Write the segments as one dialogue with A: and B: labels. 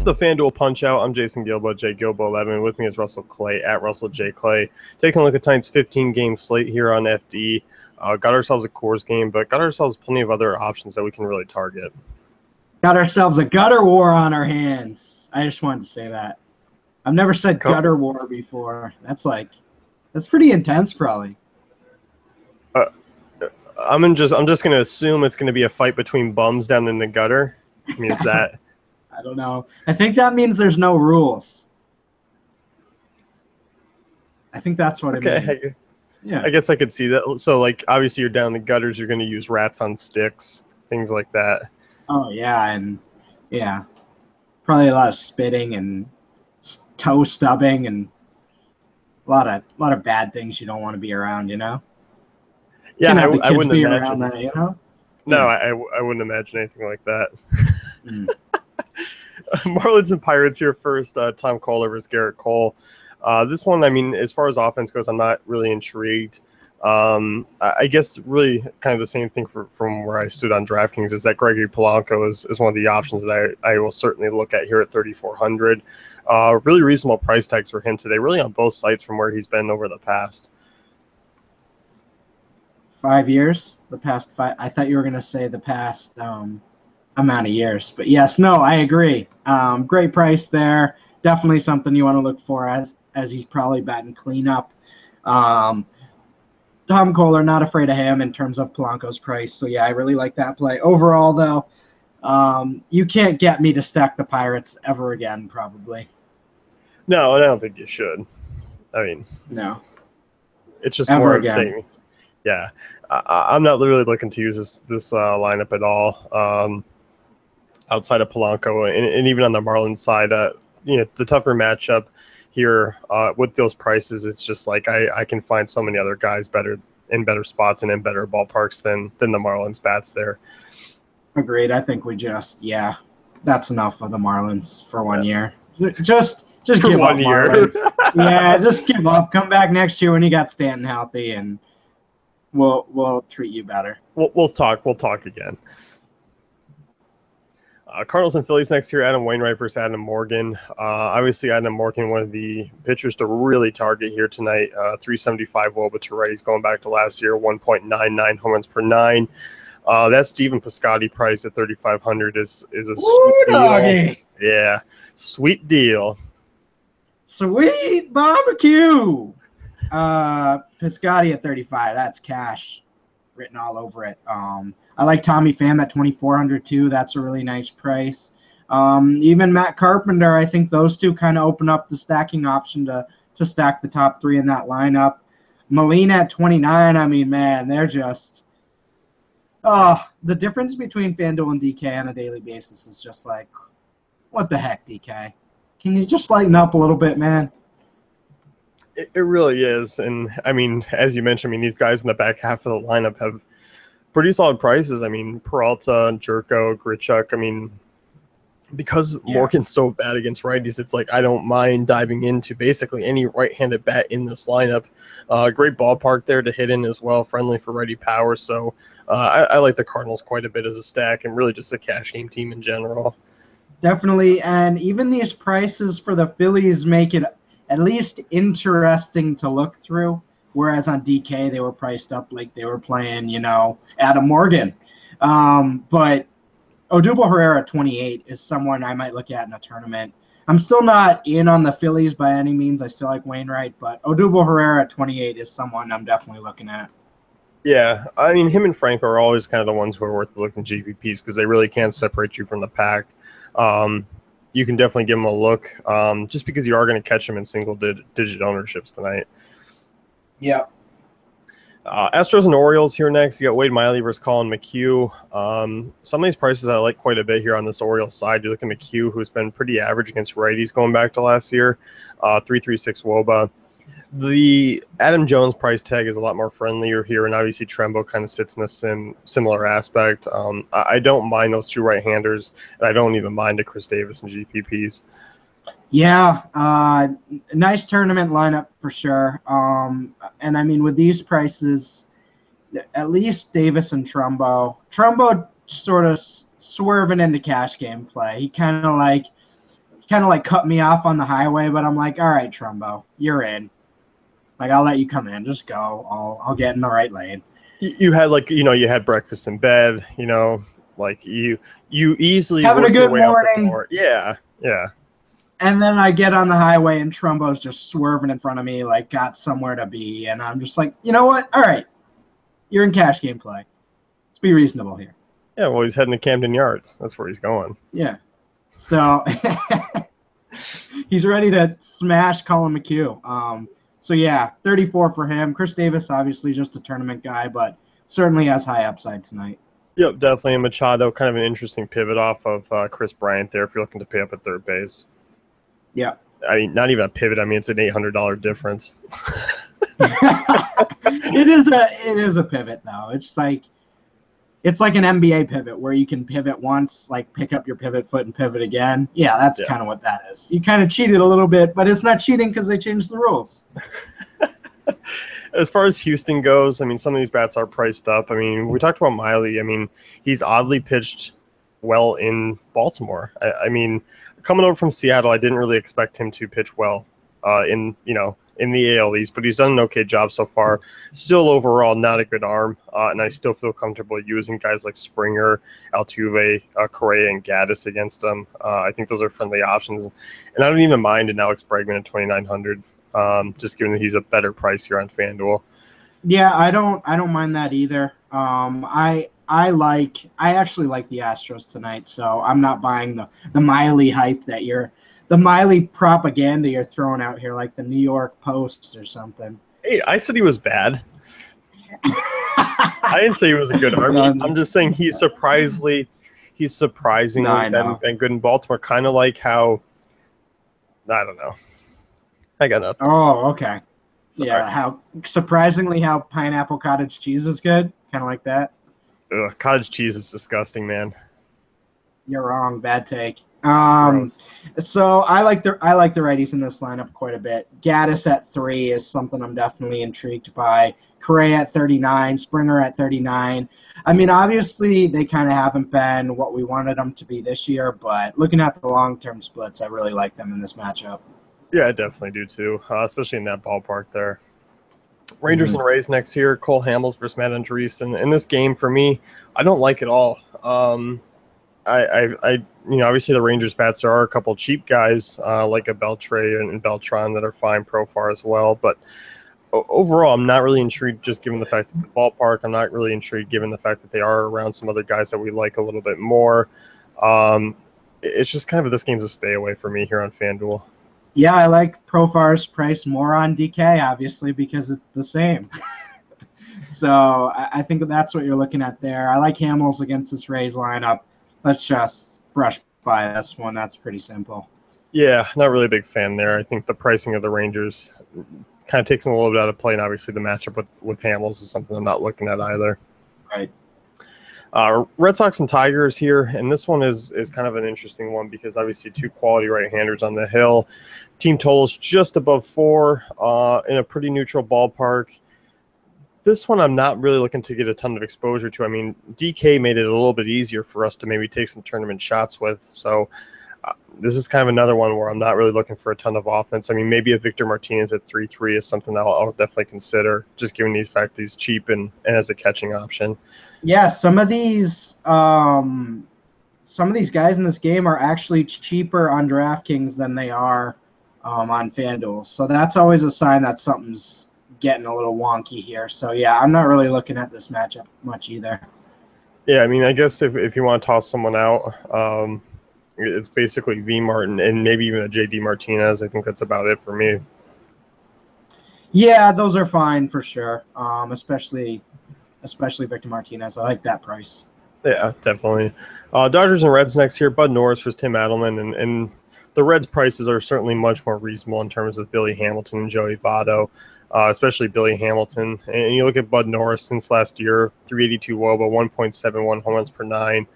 A: to the FanDuel Punch Out. I'm Jason Gilbo, J Gilbo 11. With me is Russell Clay at Russell J Clay. Taking a look at tonight's 15-game slate here on FD. Got ourselves a Coors game, but got ourselves plenty of other options that we can really target.
B: Got ourselves a gutter war on our hands. I just wanted to say that. I've never said gutter war before. That's pretty intense, probably.
A: I'm just gonna assume it's gonna be a fight between bums down in the gutter. I mean, is that?
B: I don't know. I think that means there's no rules. I think that's what it means.
A: Yeah. I guess I could see that. So, like, obviously you're down the gutters. You're going to use rats on sticks, things like that.
B: Oh, yeah. And, yeah, probably a lot of spitting and toe stubbing and a lot of bad things you don't want to be around, you know?
A: Yeah, I wouldn't
B: be
A: imagine.
B: Around that, you know?
A: No,
B: yeah.
A: I wouldn't imagine anything like that. Marlins and Pirates here first. Tom Kohler versus Garrett Cole. This one, I mean, as far as offense goes, I'm not really intrigued. I guess really kind of the same thing from where I stood on DraftKings is that Gregory Polanco is one of the options that I will certainly look at here at 3,400. Really reasonable price tags for him today, really on both sites from where he's been over the past.
B: 5 years? The past 5? I thought you were going to say the past amount of years. But yes, no, I agree. Great price there. Definitely something you want to look for as he's probably batting cleanup. Tom Kohler, not afraid of him in terms of Polanco's price. So, yeah, I really like that play. Overall, though, you can't get me to stack the Pirates ever again, probably.
A: No, I don't think you should. I mean,
B: no.
A: It's just more of the same. Yeah. I'm not really looking to use this lineup at all outside of Polanco. And even on the Marlins side, the tougher matchup here with those prices, it's just like I can find so many other guys better spots and in better ballparks than the Marlins bats there.
B: Agreed. I think that's enough of the Marlins for 1 year. Just give up, Marlins. Yeah, just give up. Come back next year when you got Stanton healthy, and we'll treat you better.
A: We'll talk again. Cardinals and Phillies next year. Adam Wainwright versus Adam Morgan. Obviously, Adam Morgan, one of the pitchers to really target here tonight. 375 WOBA to righties going back to last year. 1.99 home runs per 9. That Stephen Piscotty price at 3,500 is a sweet deal. Doggy. Yeah, sweet deal.
B: Sweet barbecue. Piscotty at 35. That's cash written all over it. I like Tommy Pham at 2,400 too. That's a really nice price. Even Matt Carpenter, I think those two kind of open up the stacking option to stack the top three in that lineup. Molina at 29. I mean, man, they're just the difference between FanDuel and DK on a daily basis is just like, what the heck, DK? Can you just lighten up a little bit, man?
A: It really is. And, I mean, as you mentioned, these guys in the back half of the lineup have pretty solid prices. I mean, Peralta, Jerko, Grichuk. Because Morgan's so bad against righties, it's like I don't mind diving into basically any right-handed bat in this lineup. Great ballpark there to hit in as well, friendly for righty power. So I like the Cardinals quite a bit as a stack and really just a cash game team in general.
B: Definitely, and even these prices for the Phillies make it at least interesting to look through, whereas on DK they were priced up like they were playing, Adam Morgan. But Odubel Herrera at 28 is someone I might look at in a tournament. I'm still not in on the Phillies by any means. I still like Wainwright, but Odubel Herrera at 28 is someone I'm definitely looking at.
A: Yeah, him and Franco are always kind of the ones who are worth looking GPPs because they really can separate you from the pack. You can definitely give them a look just because you are going to catch them in single-digit ownerships tonight.
B: Yeah.
A: Astros and Orioles here next. You got Wade Miley versus Colin McHugh. Some of these prices I like quite a bit here on this Orioles side. You look at McHugh, who's been pretty average against righties going back to last year. 3.36 WOBA. The Adam Jones price tag is a lot more friendlier here, and obviously Trembo kind of sits in a similar aspect. I don't mind those two right-handers, and I don't even mind a Chris Davis and GPPs.
B: Yeah, nice tournament lineup for sure. And with these prices, at least Davis and Trumbo sort of swerving into cash game play. He kind of kind of like cut me off on the highway, but I'm like, all right, Trumbo, you're in. Like, I'll let you come in. Just go. I'll get in the right lane.
A: You had like, you had breakfast in bed, like you easily
B: Having a
A: worked your
B: good
A: way out the
B: morning.
A: door. Yeah.
B: And then I get on the highway and Trumbo's just swerving in front of me, like got somewhere to be. And I'm just like, you know what? All right. You're in cash game play. Let's be reasonable here.
A: Yeah, well, he's heading to Camden Yards. That's where he's going.
B: Yeah. So he's ready to smash Colin McHugh. So yeah, 34 for him. Chris Davis, obviously just a tournament guy, but certainly has high upside tonight.
A: Yep, definitely. And Machado, kind of an interesting pivot off of Chris Bryant there if you're looking to pay up at third base.
B: Yeah.
A: I mean, not even a pivot. I mean, it's an $800 difference.
B: It is a pivot though. It's like an NBA pivot where you can pivot once, like pick up your pivot foot and pivot again. Yeah, that's kind of what that is. You kind of cheated a little bit, but it's not cheating because they changed the rules.
A: As far as Houston goes, I mean, some of these bats are priced up. I mean, we talked about Miley. I mean, he's oddly pitched well in Baltimore. I mean, coming over from Seattle, I didn't really expect him to pitch well in the AL East, but he's done an okay job so far. Still overall not a good arm, and I still feel comfortable using guys like Springer, Altuve, Correa, and Gaddis against him. I think those are friendly options, and I don't even mind an Alex Bregman at 2,900, just given that he's a better price here on FanDuel.
B: Yeah, I don't mind that either. I actually like the Astros tonight, so I'm not buying the Miley hype the Miley propaganda you're throwing out here, like the New York Post or something.
A: Hey, I said he was bad. I didn't say he was a good arm. I'm just saying he's surprisingly been good in Baltimore. Kind of like how, I don't know. I got nothing.
B: Oh, okay.
A: Sorry.
B: Yeah, how pineapple cottage cheese is good. Kind of like that.
A: Ugh, cottage cheese is disgusting, man.
B: You're wrong. Bad take. So I like the righties in this lineup quite a bit. Gaddis at 3 is something I'm definitely intrigued by. Correa at 39, Springer at 39. I mean, obviously they kind of haven't been what we wanted them to be this year, but looking at the long-term splits, I really like them in this matchup.
A: Yeah, I definitely do too, especially in that ballpark there. Rangers and Rays next here. Cole Hamels versus Matt Andrees. And in this game, for me, I don't like it all. Obviously the Rangers bats, there are a couple cheap guys like a Beltre and Beltran that are fine profile as well. But overall, I'm not really intrigued just given the fact that the ballpark. I'm not really intrigued given the fact that they are around some other guys that we like a little bit more. It's just kind of this game's a stay away for me here on FanDuel.
B: Yeah, I like Profar's price more on DK, obviously, because it's the same. So I think that's what you're looking at there. I like Hamels against this Rays lineup. Let's just brush by this one. That's pretty simple.
A: Yeah, not really a big fan there. I think the pricing of the Rangers kind of takes them a little bit out of play, and obviously the matchup with Hamels is something I'm not looking at either.
B: Right.
A: Red Sox and Tigers here, and this one is kind of an interesting one because obviously two quality right-handers on the hill. Team totals just above 4 in a pretty neutral ballpark. This one I'm not really looking to get a ton of exposure to. I mean, DK made it a little bit easier for us to maybe take some tournament shots with, so this is kind of another one where I'm not really looking for a ton of offense. I mean, maybe a Victor Martinez at 3-3 is something that I'll definitely consider, just given the fact that he's cheap and as a catching option.
B: Yeah, some of these guys in this game are actually cheaper on DraftKings than they are on FanDuel. So that's always a sign that something's getting a little wonky here. So, yeah, I'm not really looking at this matchup much either.
A: Yeah, I mean, I guess if you want to toss someone out, it's basically V. Martin and maybe even a J.D. Martinez. I think that's about it for me.
B: Yeah, those are fine for sure, especially Victor Martinez. I like that price.
A: Yeah, definitely. Dodgers and Reds next here. Bud Norris versus Tim Adelman. And the Reds' prices are certainly much more reasonable in terms of Billy Hamilton and Joey Votto, especially Billy Hamilton. And you look at Bud Norris since last year, 382 WOBA, 1.71 home runs per 9.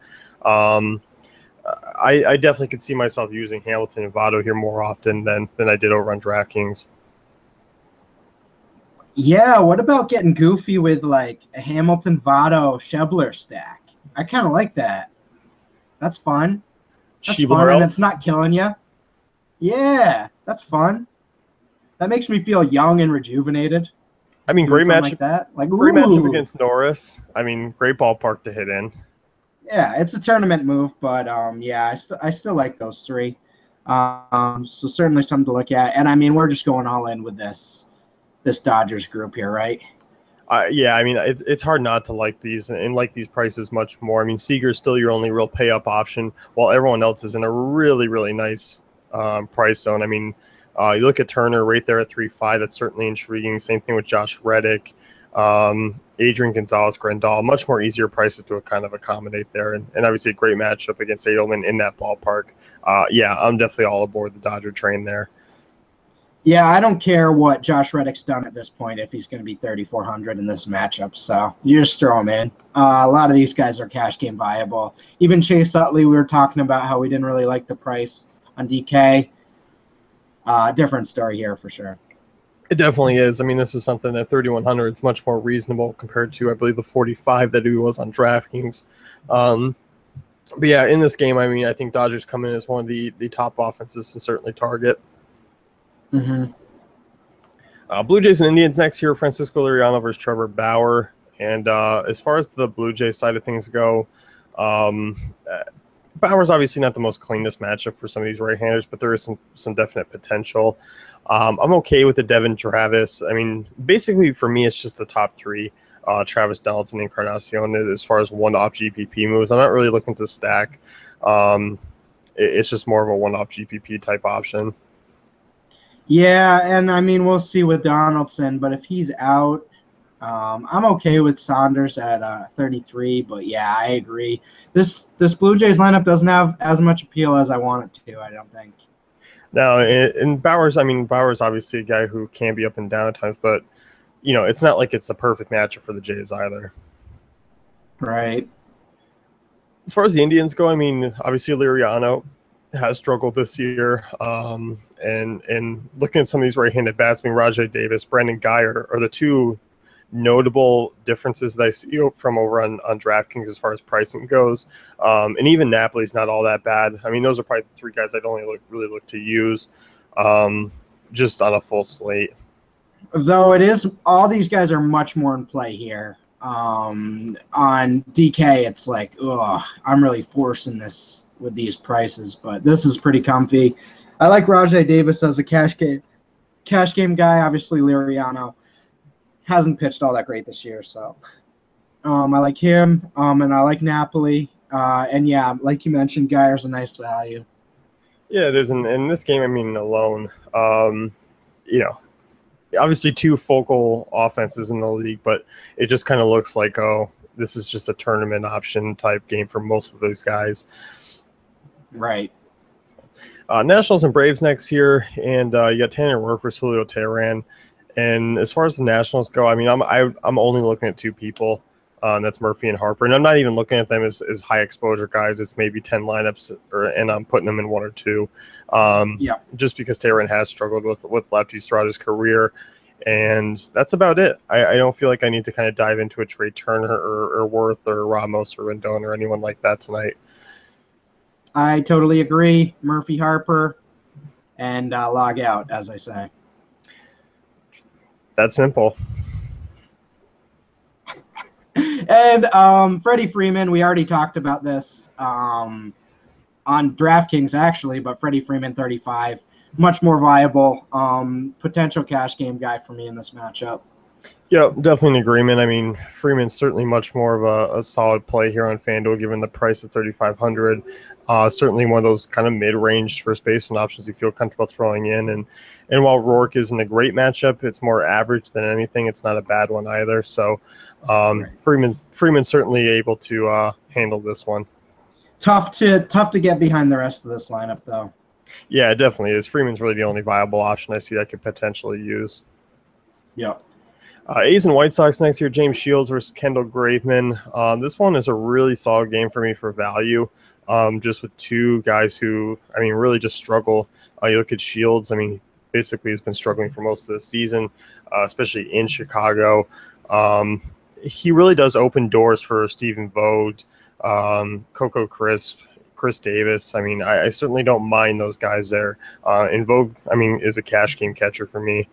A: I definitely could see myself using Hamilton and Votto here more often than I did over on DraftKings.
B: Yeah, what about getting goofy with like a Hamilton Votto Schebler stack? I kind of like that. That's fun. That's fun, and it's not killing you. Yeah, that's fun. That makes me feel young and rejuvenated.
A: I mean,
B: Doing something like that. Like,
A: great matchup
B: ooh.
A: against Norris. I mean, great ballpark to hit in.
B: Yeah, it's a tournament move, but yeah, I still like those three. So certainly something to look at. And I mean, we're just going all in with this Dodgers group here, right?
A: Yeah, I mean, it's hard not to like these and like these prices much more. I mean, Seager's still your only real pay up option, while everyone else is in a really, really nice price zone. I mean, you look at Turner right there at 3.5. That's certainly intriguing. Same thing with Josh Reddick, Adrian Gonzalez, Grandal. Much more easier prices to kind of accommodate there, and obviously a great matchup against Edelman in that ballpark. Yeah, I'm definitely all aboard the Dodger train there.
B: Yeah, I don't care what Josh Reddick's done at this point if he's going to be 3,400 in this matchup. So you just throw him in. A lot of these guys are cash game viable. Even Chase Utley, we were talking about how we didn't really like the price on DK. Different story here for sure.
A: It definitely is. I mean, this is something that 3,100 is much more reasonable compared to, I believe, the 45 that he was on DraftKings. But yeah, in this game, I mean, I think Dodgers come in as one of the top offenses to certainly target.
B: Mm-hmm.
A: Blue Jays and Indians next here. Francisco Liriano versus Trevor Bauer. And as far as the Blue Jays side of things go, Bauer's obviously not the most cleanest matchup for some of these right-handers, but there is some definite potential. I'm okay with the Devin Travis. I mean, basically for me, it's just the top three. Travis Donaldson, Encarnacion, as far as one-off GPP moves. I'm not really looking to stack. It's just more of a one-off GPP type option.
B: Yeah, and I mean, we'll see with Donaldson, but if he's out, I'm okay with Saunders at 33. But yeah, I agree. This Blue Jays lineup doesn't have as much appeal as I want it to, I don't think.
A: Now, in Bauer's, I mean, Bauer's obviously a guy who can be up and down at times, but, you know, it's not like it's the perfect matchup for the Jays either.
B: Right.
A: As far as the Indians go, I mean, obviously Liriano has struggled this year. And looking at some of these right-handed bats, I mean, Rajai Davis, Brandon Guyer are the two notable differences that I see from over on DraftKings as far as pricing goes. And even Napoli's not all that bad. I mean, those are probably the three guys I'd only really look to use just on a full slate.
B: Though it is, all these guys are much more in play here. On DK, it's like, oh, I'm really forcing this with these prices, but this is pretty comfy. I like Rajai Davis as a cash game guy. Obviously, Liriano hasn't pitched all that great this year, so I like him, and I like Napoli. And yeah, like you mentioned, Guyer's a nice value.
A: Yeah, it is. And in this game, I mean, alone, you know, obviously two focal offenses in the league, but it just kind of looks like, oh, this is just a tournament option type game for most of those guys.
B: Right.
A: Nationals and Braves next here, and you got Tanner Roark for Julio Teheran. And as far as the Nationals go, I mean, I'm only looking at two people. That's Murphy and Harper, and I'm not even looking at them as high exposure guys. It's maybe 10 lineups, and I'm putting them in one or two. Just because Teheran has struggled with lefties throughout his career, and that's about it. I don't feel like I need to kind of dive into a Trey Turner or Worth or Ramos or Rendon or anyone like that tonight.
B: I totally agree. Murphy, Harper, and log out, as I say.
A: That's simple.
B: And Freddie Freeman, we already talked about this on DraftKings, actually, but Freddie Freeman, 35, much more viable, potential cash game guy for me in this matchup.
A: Yeah, definitely an agreement. I mean, Freeman's certainly much more of a solid play here on FanDuel, given the price of 3,500. Certainly one of those kind of mid-range first baseman options you feel comfortable throwing in. And while Roark isn't a great matchup, it's more average than anything. It's not a bad one either. So Freeman's certainly able to handle this one.
B: Tough to get behind the rest of this lineup, though.
A: Yeah, it definitely is. Freeman's really the only viable option I see I could potentially use.
B: Yep.
A: A's and White Sox next year, James Shields versus Kendall Graveman. This one is a really solid game for me for value, just with two guys who, I mean, really just struggle. You look at Shields, I mean, basically has been struggling for most of the season, especially in Chicago. He really does open doors for Stephen Vogt, Coco Crisp, Chris Davis. I mean, I certainly don't mind those guys there. Invoke, I mean, is a cash game catcher for me.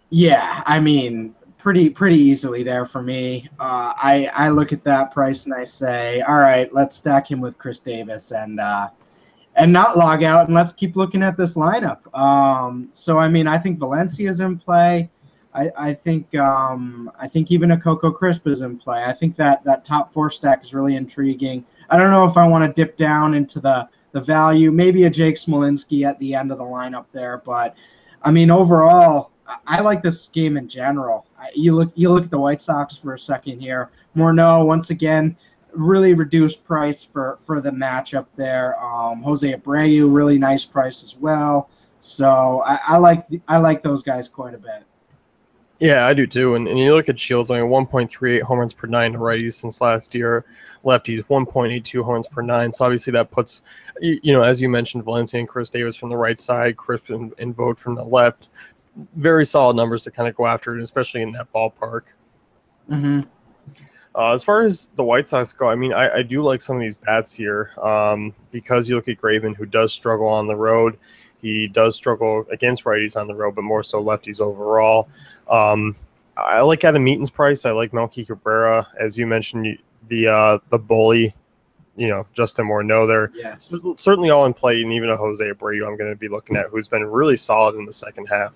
B: Yeah, I mean, pretty easily there for me. I look at that price and I say, all right, let's stack him with Chris Davis and not log out, and let's keep looking at this lineup. So I mean, I think Valencia's in play. I think even a Coco Crisp is in play. I think that top 4 stack is really intriguing. I don't know if I want to dip down into the value. Maybe a Jake Smolinski at the end of the lineup there, but I mean, overall, I like this game in general. You look at the White Sox for a second here. Morneau, once again, really reduced price for the matchup there. Jose Abreu, really nice price as well. So I like those guys quite a bit.
A: Yeah, I do too. And you look at Shields, I mean, 1.38 home runs per 9 righties since last year. Lefties, 1.82 home runs per 9. So obviously that puts, as you mentioned, Valencia and Chris Davis from the right side, Crisp and Vogt from the left. Very solid numbers to kind of go after, especially in that ballpark.
B: Mm-hmm.
A: As far as the White Sox go, I mean, I do like some of these bats here because you look at Graveman, who does struggle on the road. He does struggle against righties on the road, but more so lefties overall. I like Adam Eaton's price. I like Melky Cabrera. As you mentioned, the bully, Justin Morneau there.
B: Yes.
A: Certainly all in play, and even a Jose Abreu I'm going to be looking at, who's been really solid in the second half.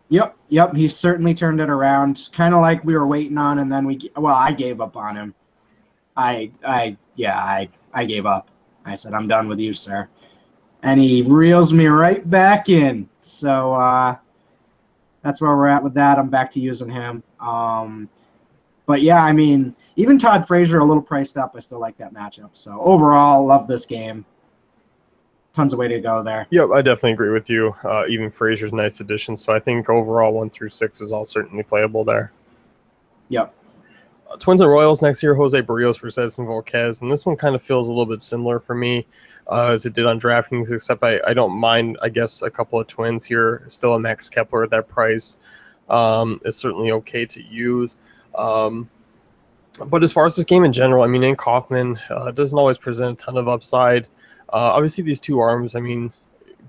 B: Yep. He's certainly turned it around. Kind of like we were waiting on, and then I gave up on him. I gave up. I said, I'm done with you, sir. And he reels me right back in. So that's where we're at with that. I'm back to using him. But yeah, I mean, even Todd Frazier a little priced up. I still like that matchup. So overall, love this game. Tons of way to go there.
A: Yep, I definitely agree with you. Even Frazier's nice addition. So I think overall 1 through 6 is all certainly playable there.
B: Yep.
A: Twins and Royals next year, Jose Barrios versus Edson Volquez. And this one kind of feels a little bit similar for me as it did on DraftKings, except I don't mind, I guess, a couple of Twins here. Still a Max Kepler at that price is certainly okay to use. But as far as this game in general, I mean, in Kaufman doesn't always present a ton of upside. Obviously, these two arms, I mean,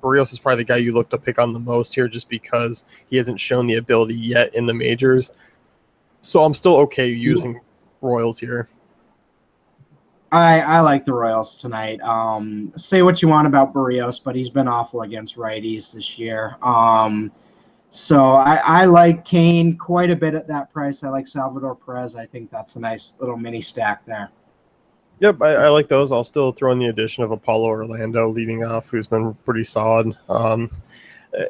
A: Barrios is probably the guy you look to pick on the most here just because he hasn't shown the ability yet in the majors. So I'm still okay using Royals here.
B: I like the Royals tonight. Say what you want about Barrios, but he's been awful against righties this year. So I like Kane quite a bit at that price. I like Salvador Perez. I think that's a nice little mini stack there.
A: Yep, I like those. I'll still throw in the addition of Apollo Orlando leading off, who's been pretty solid.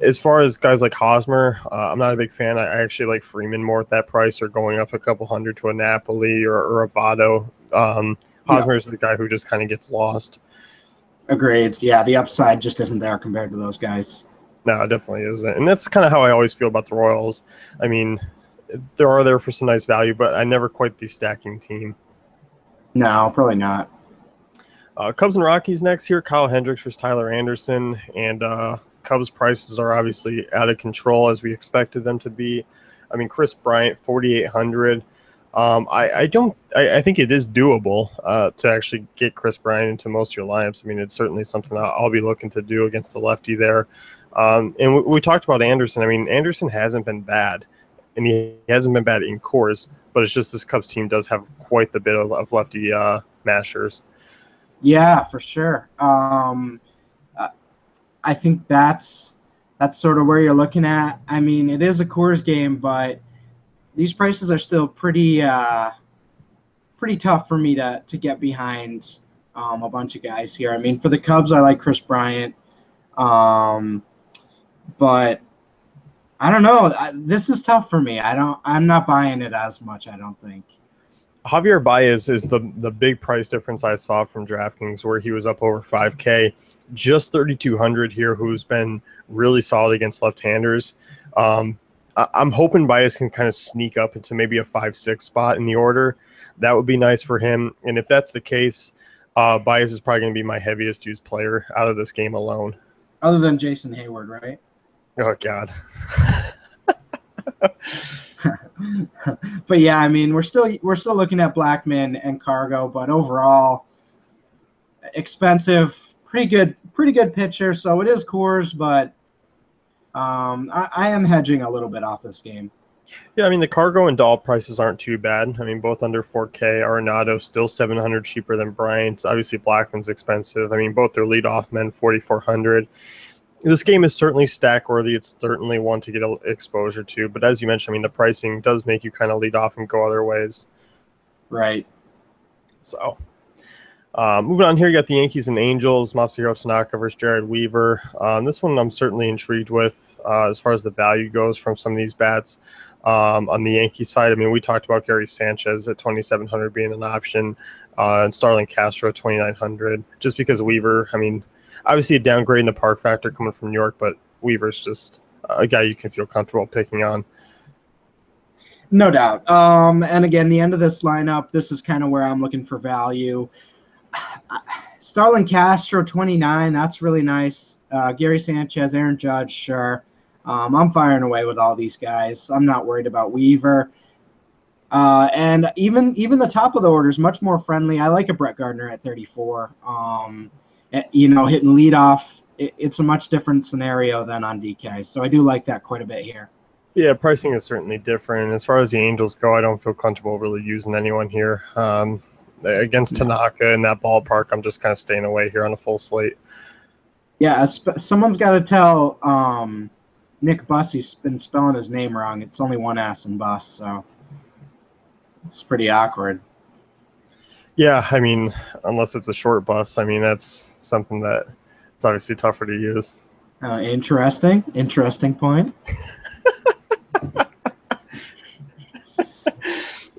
A: As far as guys like Hosmer, I'm not a big fan. I actually like Freeman more at that price, or going up a couple hundred to a Napoli or a Votto. Hosmer is the guy who just kind of gets lost.
B: Agreed. Yeah, the upside just isn't there compared to those guys.
A: No, it definitely isn't. And that's kind of how I always feel about the Royals. I mean, they're there for some nice value, but I never quite the stacking team.
B: No, probably not.
A: Cubs and Rockies next here. Kyle Hendricks versus Tyler Anderson. And Cubs prices are obviously out of control as we expected them to be. I mean, Chris Bryant, 4,800. I think it is doable to actually get Chris Bryant into most of your lineups. I mean, it's certainly something I'll be looking to do against the lefty there. And we talked about Anderson. I mean, Anderson hasn't been bad, and he hasn't been bad in course, but it's just this Cubs team does have quite the bit of lefty mashers.
B: Yeah, for sure. I think that's sort of where you're looking at. I mean, it is a Coors game, but these prices are still pretty tough for me to get behind a bunch of guys here. I mean, for the Cubs, I like Chris Bryant, but I don't know. This is tough for me. I'm not buying it as much, I don't think.
A: Javier Baez is the big price difference I saw from DraftKings, where he was up over 5K, just 3,200 here, who's been really solid against left-handers. I'm hoping Baez can kind of sneak up into maybe a 5-6 spot in the order. That would be nice for him. And if that's the case, Baez is probably going to be my heaviest used player out of this game alone.
B: Other than Jason Hayward, right?
A: Oh, God.
B: But yeah, I mean, we're still looking at Blackman and Cargo, but overall, expensive, pretty good pitcher. So it is Coors, but I am hedging a little bit off this game.
A: Yeah, I mean, the Cargo and Dahl prices aren't too bad. I mean, both under 4K. Arenado still 700 cheaper than Bryant. Obviously, Blackman's expensive. I mean, both their leadoff men 4,400. This game is certainly stack worthy. It's certainly one to get exposure to. But as you mentioned, I mean, the pricing does make you kind of lead off and go other ways.
B: Right.
A: So, moving on here, you got the Yankees and Angels, Masahiro Tanaka versus Jared Weaver. This one I'm certainly intrigued with as far as the value goes from some of these bats. On the Yankee side, I mean, we talked about Gary Sanchez at 2,700 being an option, and Starlin Castro at 2,900. Just because Weaver, I mean, obviously a downgrade in the park factor coming from New York, but Weaver's just a guy you can feel comfortable picking on.
B: No doubt. And again, the end of this lineup, this is kind of where I'm looking for value. Starlin Castro, 29. That's really nice. Gary Sanchez, Aaron Judge, sure. I'm firing away with all these guys. I'm not worried about Weaver. And even the top of the order is much more friendly. I like a Brett Gardner at 34. Hitting leadoff, it's a much different scenario than on DK. So I do like that quite a bit here.
A: Yeah, pricing is certainly different. As far as the Angels go, I don't feel comfortable really using anyone here. Against Tanaka in that ballpark, I'm just kind of staying away here on a full slate.
B: Yeah, someone's got to tell Nick Bussey's been spelling his name wrong. It's only one S in Bus, so it's pretty awkward.
A: Yeah, I mean, unless it's a short bus, I mean, that's something that it's obviously tougher to use.
B: Interesting point.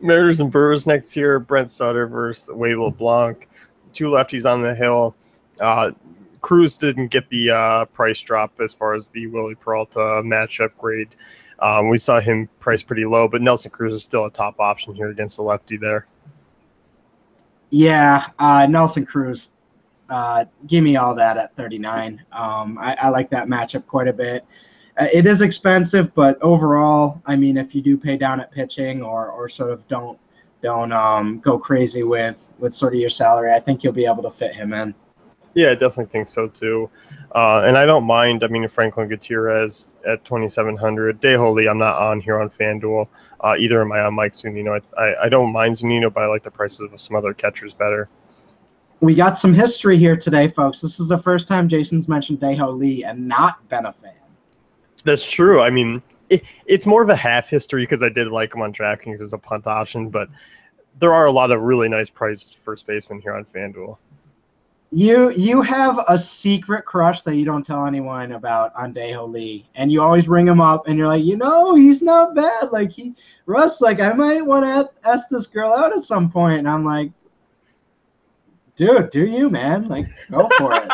A: Mariners and Brewers next year. Brent Sutter versus Wade LeBlanc. Two lefties on the hill. Cruz didn't get the price drop as far as the Willie Peralta matchup grade. We saw him priced pretty low, but Nelson Cruz is still a top option here against the lefty there.
B: Yeah, Nelson Cruz, give me all that at 39. I like that matchup quite a bit. It is expensive, but overall, I mean, if you do pay down at pitching or sort of don't go crazy with sort of your salary, I think you'll be able to fit him in.
A: Yeah, I definitely think so too. And I don't mind. I mean, Franklin Gutierrez at 2,700. Dae-Ho Lee, I'm not on here on FanDuel. Either am I on Mike Zunino. I don't mind Zunino, but I like the prices of some other catchers better.
B: We got some history here today, folks. This is the first time Jason's mentioned Dae-Ho Lee and not been a fan.
A: That's true. I mean, it's more of a half history because I did like him on DraftKings as a punt option, but there are a lot of really nice priced first basemen here on FanDuel.
B: You have a secret crush that you don't tell anyone about on Dae-Ho Lee, and you always ring him up, and you're like, he's not bad. Like Russ, like I might want to ask this girl out at some point, and I'm like, dude, do you, man? Like, go for it.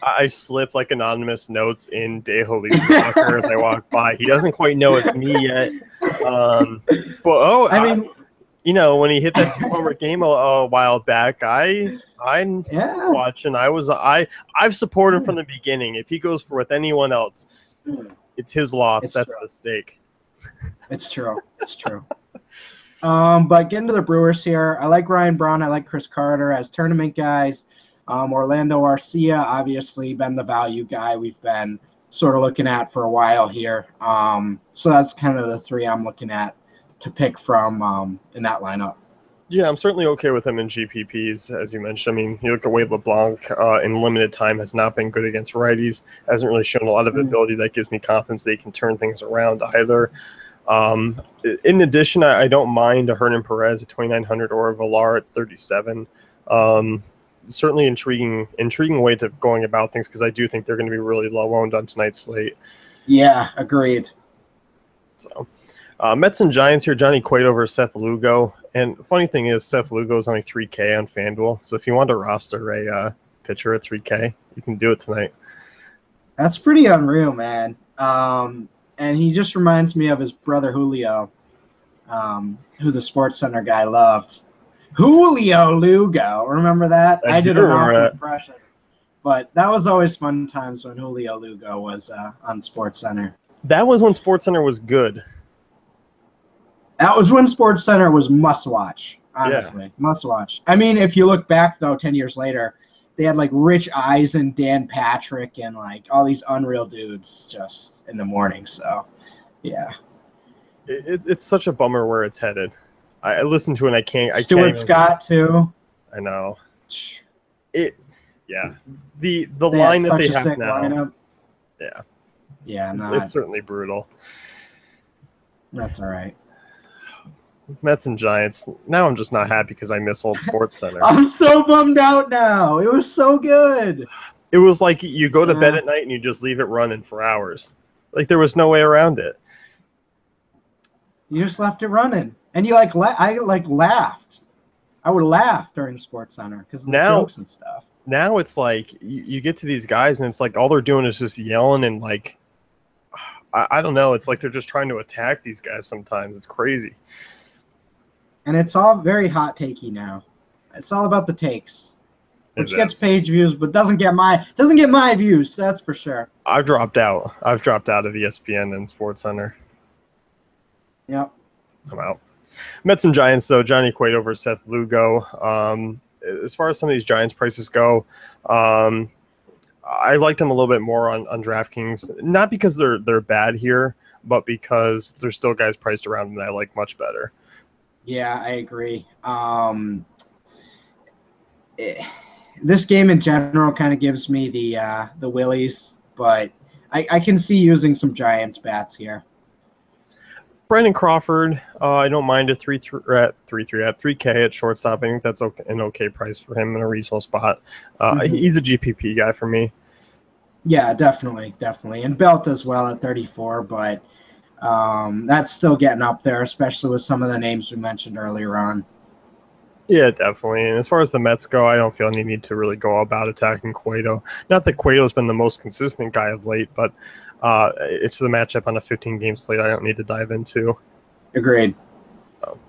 A: I slip like anonymous notes in Dae-Ho Lee's locker as I walk by. He doesn't quite know it's me yet. When he hit that 2-homer game a while back, I'm watching. I've supported him from the beginning. If he goes for with anyone else, it's his loss. That's a mistake.
B: It's true. But getting to the Brewers here, I like Ryan Braun. I like Chris Carter as tournament guys. Orlando Arcia, obviously, been the value guy we've been sort of looking at for a while here. So that's kind of the three I'm looking at to pick from in that lineup.
A: Yeah, I'm certainly okay with him in GPPs, as you mentioned. I mean, you look at Wade LeBlanc in limited time has not been good against righties. Hasn't really shown a lot of ability that gives me confidence that he can turn things around either. In addition, I don't mind a Hernan Perez at 2,900 or a Villar at 37. Certainly intriguing way to going about things because I do think they're going to be really low owned on tonight's slate.
B: Yeah, agreed.
A: So, Mets and Giants here. Johnny Cueto versus Seth Lugo. And funny thing is, Seth Lugo is only 3K on FanDuel. So if you want to roster a pitcher at 3K, you can do it tonight.
B: That's pretty unreal, man. And he just reminds me of his brother Julio, who the Sports Center guy loved. Julio Lugo. Remember that? I did an awful impression. But that was always fun times when Julio Lugo was on Sports Center.
A: That was when Sports Center was good.
B: That was when Sports Center was must watch. Honestly,
A: Yeah.
B: must watch. I mean, if you look back though, 10 years later, they had like Rich Eisen, Dan Patrick, and like all these unreal dudes just in the morning. So, yeah.
A: It's such a bummer where it's headed. I listen to it and I can't
B: Stuart
A: even,
B: Scott too.
A: I know. It yeah. The
B: They had
A: line that
B: such
A: they
B: a
A: have
B: sick
A: now.
B: lineup.
A: Yeah.
B: Yeah,
A: It's certainly brutal.
B: that's all right.
A: Mets and Giants. Now I'm just not happy because I miss old Sports Center.
B: I'm so bummed out now. It was so good.
A: It was like you go to bed at night and you just leave it running for hours. Like there was no way around it.
B: You just left it running, and you like I like laughed. I would laugh during Sports Center because of the jokes and stuff.
A: Now it's like you get to these guys and it's like all they're doing is just yelling and like I don't know. It's like they're just trying to attack these guys sometimes. It's crazy.
B: And it's all very hot takey now. It's all about the takes, which gets page views, but doesn't get my views. That's for sure.
A: I've dropped out. I've dropped out of ESPN and Sports Center.
B: Yep.
A: I'm out. Mets and Giants though. Johnny Cueto versus Seth Lugo. As far as some of these Giants prices go, I liked them a little bit more on DraftKings. Not because they're bad here, but because there's still guys priced around them that I like much better.
B: Yeah, I agree. This game in general kind of gives me the willies, but I can see using some Giants bats here.
A: Brandon Crawford, I don't mind a 3K at shortstop. I think that's an okay price for him in a reasonable spot. He's a GPP guy for me.
B: Yeah, definitely. And Belt as well at 34, but that's still getting up there, especially with some of the names we mentioned earlier on.
A: Yeah, definitely. And as far as the Mets go, I don't feel any need to really go about attacking Cueto. Not that Cueto's been the most consistent guy of late, but it's the matchup on a 15-game slate I don't need to dive into.
B: Agreed.
A: So,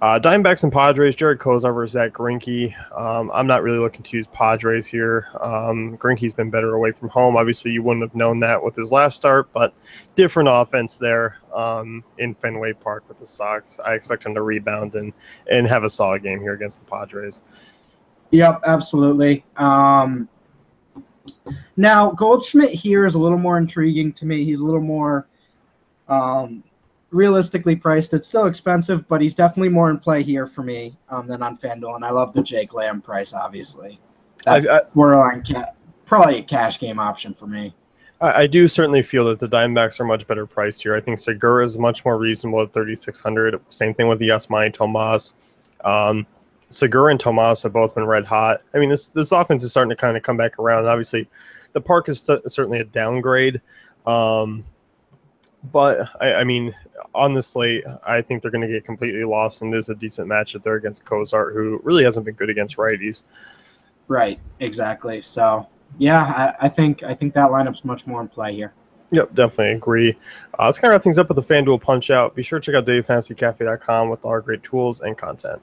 A: Diamondbacks and Padres, Jared Kozar versus Zach Greinke. I'm not really looking to use Padres here. Greinke's been better away from home. Obviously, you wouldn't have known that with his last start, but different offense there in Fenway Park with the Sox. I expect him to rebound and have a solid game here against the Padres.
B: Yep, absolutely. Now, Goldschmidt here is a little more intriguing to me. He's a little more realistically priced. It's still expensive, but he's definitely more in play here for me than on FanDuel. And I love the Jake Lamb price, obviously. That's borderline probably a cash game option for me.
A: I do certainly feel that the Diamondbacks are much better priced here. I think Segura is much more reasonable at 3,600. Same thing with Yasmani Tomas. Segura and Tomas have both been red hot. I mean, this offense is starting to kind of come back around. And obviously, the park is certainly a downgrade. But, I mean, on the slate, I think they're going to get completely lost, and it is a decent matchup there against Kozart, who really hasn't been good against righties. Right,
B: exactly. So, yeah, I think that lineup's much more in play here.
A: Yep, definitely agree. Let's kind of wrap things up with the FanDuel Punch-Out. Be sure to check out dailyfantasycafe.com with all our great tools and content.